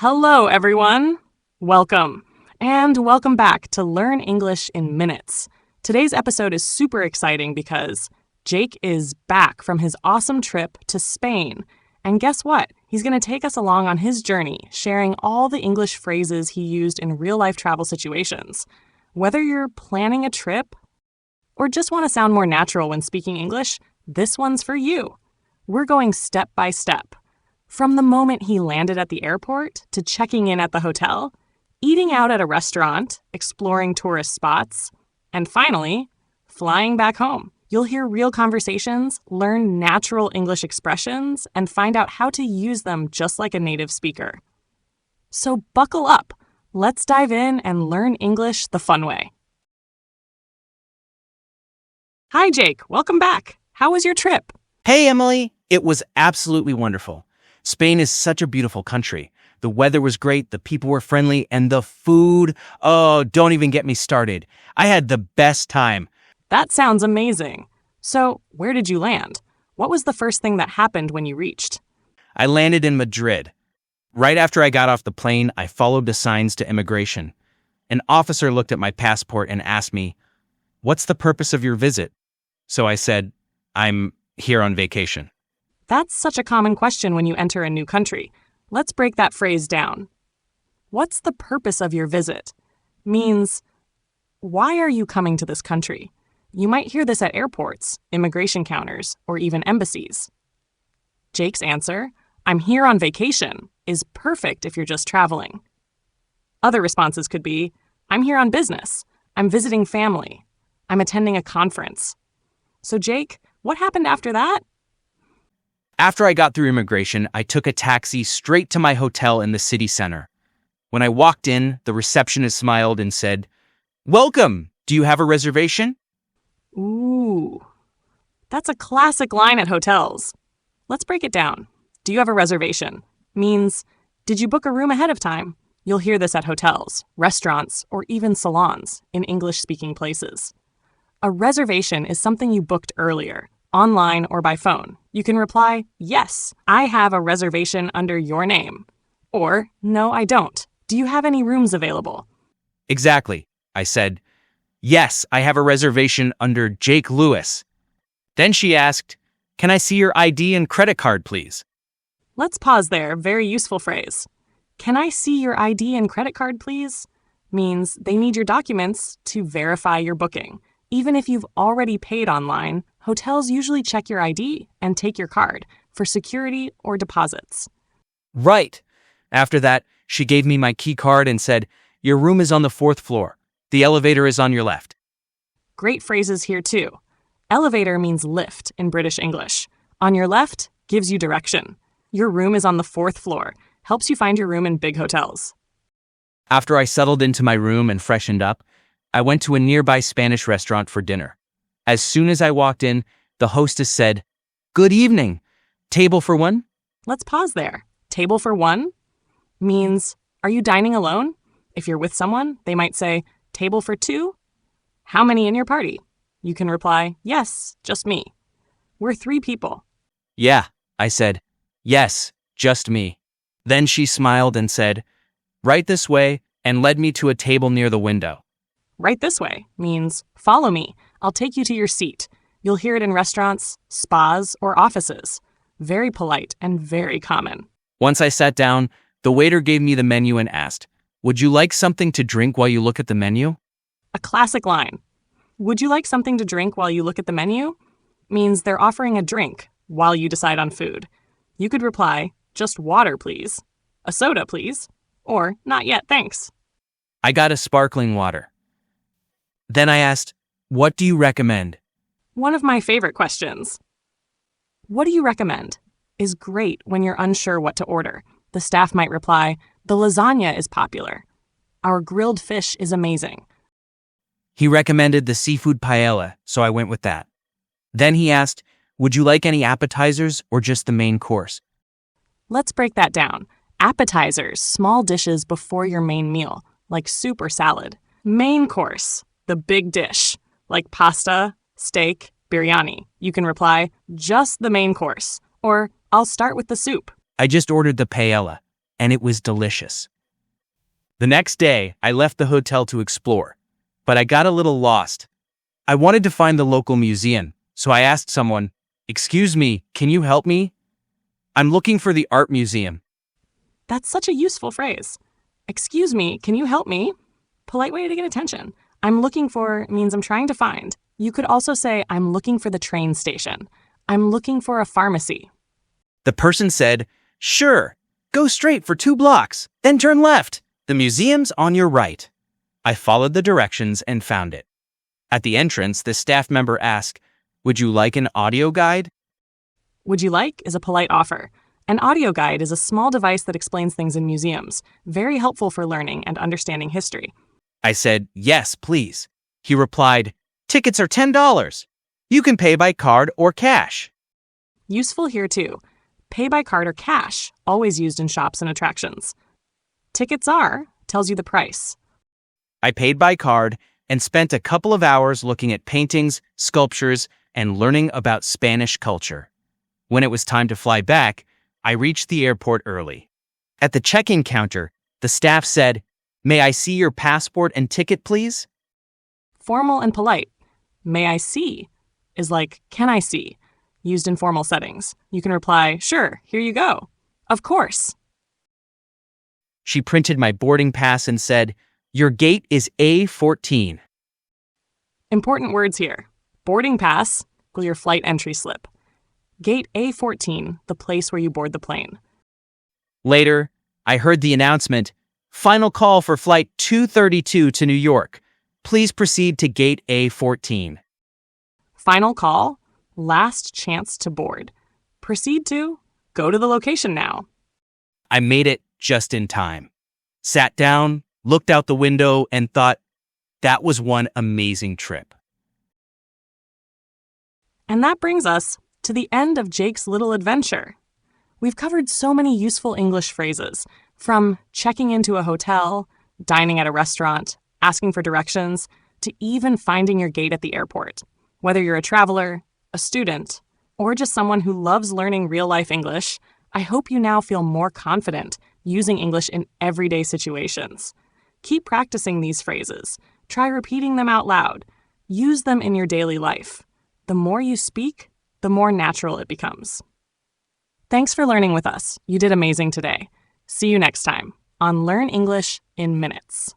Hello, everyone. Welcome. And welcome back to Learn English in Minutes. Today's episode is super exciting because Jake is back from his awesome trip to Spain. And guess what? He's going to take us along on his journey, sharing all the English phrases he used in real-life travel situations. Whether you're planning a trip or just want to sound more natural when speaking English, this one's for you. We're going step by step. From the moment he landed at the airport to checking in at the hotel, eating out at a restaurant, exploring tourist spots, and finally, flying back home. You'll hear real conversations, learn natural English expressions, and find out how to use them just like a native speaker. So buckle up. Let's dive in and learn English the fun way. Hi, Jake. Welcome back. How was your trip? Hey, Emily. It was absolutely wonderful. Spain is such a beautiful country. The weather was great, the people were friendly, and the food, oh, don't even get me started. I had the best time. That sounds amazing. So, where did you land? What was the first thing that happened when you reached? I landed in Madrid. Right after I got off the plane, I followed the signs to immigration. An officer looked at my passport and asked me, "What's the purpose of your visit?" So I said, "I'm here on vacation." That's such a common question when you enter a new country. Let's break that phrase down. What's the purpose of your visit? Means, why are you coming to this country? You might hear this at airports, immigration counters, or even embassies. Jake's answer, "I'm here on vacation," is perfect if you're just traveling. Other responses could be, "I'm here on business," "I'm visiting family," "I'm attending a conference." So Jake, what happened after that? After I got through immigration, I took a taxi straight to my hotel in the city center. When I walked in, the receptionist smiled and said, "Welcome! Do you have a reservation?" Ooh, that's a classic line at hotels. Let's break it down. Do you have a reservation? Means, did you book a room ahead of time? You'll hear this at hotels, restaurants, or even salons in English-speaking places. A reservation is something you booked earlier, online or by phone. You can reply, "Yes, I have a reservation under your name." Or, "No, I don't. Do you have any rooms available?" Exactly, I said. "Yes, I have a reservation under Jake Lewis." Then she asked, "Can I see your ID and credit card, please?" Let's pause there. Very useful phrase. "Can I see your ID and credit card, please?" means they need your documents to verify your booking. Even if you've already paid online, hotels usually check your ID and take your card for security or deposits. Right. After that, she gave me my key card and said, "Your room is on the 4th floor. The elevator is on your left." Great phrases here too. Elevator means lift in British English. On your left gives you direction. Your room is on the 4th floor. Helps you find your room in big hotels. After I settled into my room and freshened up, I went to a nearby Spanish restaurant for dinner. As soon as I walked in, the hostess said, "Good evening. Table for one?" Let's pause there. Table for one means, are you dining alone? If you're with someone, they might say, "Table for two?" How many in your party? You can reply, "Yes, just me." We're 3 people. "Yeah," I said. "Yes, just me." Then she smiled and said, "Right this way," and led me to a table near the window. Right this way means, follow me. I'll take you to your seat. You'll hear it in restaurants, spas, or offices. Very polite and very common. Once I sat down, the waiter gave me the menu and asked, "Would you like something to drink while you look at the menu?" A classic line. Would you like something to drink while you look at the menu? Means they're offering a drink while you decide on food. You could reply, "Just water, please." "A soda, please." Or, "Not yet, thanks." I got a sparkling water. Then I asked, "What do you recommend?" One of my favorite questions. "What do you recommend?" is great when you're unsure what to order. The staff might reply, "The lasagna is popular." "Our grilled fish is amazing." He recommended the seafood paella, so I went with that. Then he asked, "Would you like any appetizers or just the main course?" Let's break that down. Appetizers, small dishes before your main meal, like soup or salad. Main course, the big dish, like pasta, steak, biryani. You can reply, "Just the main course," or "I'll start with the soup." I just ordered the paella. and it was delicious. The next day, I left the hotel to explore, but I got a little lost. I wanted to find the local museum, so I asked someone, "Excuse me, can you help me? I'm looking for the art museum." That's such a useful phrase. Excuse me, can you help me? Polite way to get attention. I'm looking for means I'm trying to find. You could also say, I'm looking for the train station. I'm looking for a pharmacy. The person said, "Sure, go straight for 2 blocks, then turn left. The museum's on your right." I followed the directions and found it. At the entrance, the staff member asked, "Would you like an audio guide?" Would you like is a polite offer. An audio guide is a small device that explains things in museums, very helpful for learning and understanding history. I said, "Yes, please." He replied, "Tickets are $10. You can pay by card or cash." Useful here too. Pay by card or cash, always used in shops and attractions. Tickets are tells you the price. I paid by card and spent a couple of hours looking at paintings, sculptures, and learning about Spanish culture. When it was time to fly back, I reached the airport early. At the check-in counter, the staff said, "May I see your passport and ticket, please?" Formal and polite. May I see is like, can I see? Used in formal settings. You can reply, sure, here you go. Of course. She printed my boarding pass and said, "Your gate is A14. Important words here. Boarding pass, equal your flight entry slip. Gate A14, the place where you board the plane. Later, I heard the announcement, "Final call for Flight 232 to New York. Please proceed to Gate A14. Final call, last chance to board. Proceed to, go to the location now. I made it just in time. Sat down, looked out the window, and thought, that was one amazing trip. And that brings us to the end of Jake's little adventure. We've covered so many useful English phrases, from checking into a hotel, dining at a restaurant, asking for directions, to even finding your gate at the airport. Whether you're a traveler, a student, or just someone who loves learning real-life English, I hope you now feel more confident using English in everyday situations. Keep practicing these phrases. Try repeating them out loud. Use them in your daily life. The more you speak, the more natural it becomes. Thanks for learning with us. You did amazing today. See you next time on Learn English in Minutes.